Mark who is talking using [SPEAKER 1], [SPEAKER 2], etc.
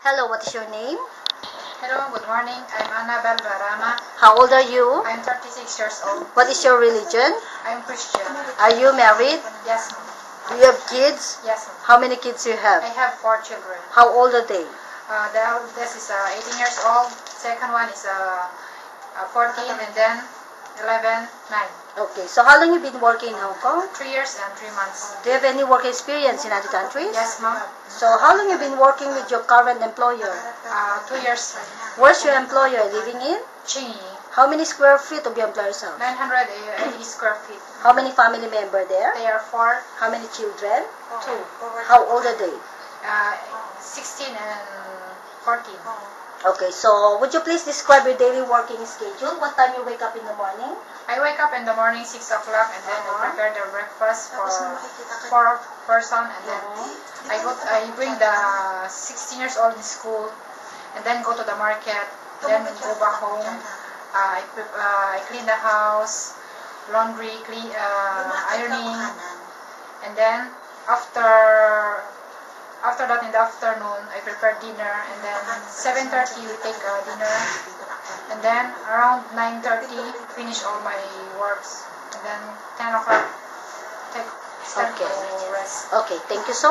[SPEAKER 1] Hello, what is your name?
[SPEAKER 2] Hello, good morning. I'm Annabel Varama.
[SPEAKER 1] How old are you?
[SPEAKER 2] I'm 36 years old.
[SPEAKER 1] What is your religion?
[SPEAKER 2] I'm Christian.
[SPEAKER 1] Are you married?
[SPEAKER 2] Yes,
[SPEAKER 1] Do you have kids?
[SPEAKER 2] yes.
[SPEAKER 1] How many kids you
[SPEAKER 2] I
[SPEAKER 1] have?
[SPEAKER 2] have 4 children.
[SPEAKER 1] How old are they?
[SPEAKER 2] The eldest is 18 years old. Second one is 14, and then 11, 9.
[SPEAKER 1] Okay, so how long you been working in Hong Kong?
[SPEAKER 2] 3 years and 3 months.
[SPEAKER 1] Do you have any work experience in other countries?
[SPEAKER 2] Yes, ma'am.
[SPEAKER 1] So how long you been working with your current employer?
[SPEAKER 2] 2 years.
[SPEAKER 1] Where's your employer living in?
[SPEAKER 2] Chingy.
[SPEAKER 1] How many square feet of your employer's house?
[SPEAKER 2] 980 square feet.
[SPEAKER 1] How many family members there?
[SPEAKER 2] They are 4,
[SPEAKER 1] How many children?
[SPEAKER 2] 2.
[SPEAKER 1] How old are they?
[SPEAKER 2] 16 and 14.
[SPEAKER 1] Okay, so would you please describe your daily working schedule? What time you wake up in the morning?
[SPEAKER 2] I wake up in the morning 6 o'clock, and then I prepare the breakfast for 4 person, and then I bring the 16 years old in school, and then go to the market, then go back home. I clean the house, laundry, ironing, and then after that in the afternoon I prepare dinner, and then 7:30 we take dinner, and then around 9:30 finish all my works, and then 10 o'clock start
[SPEAKER 1] Okay.
[SPEAKER 2] to rest.
[SPEAKER 1] Okay, thank you so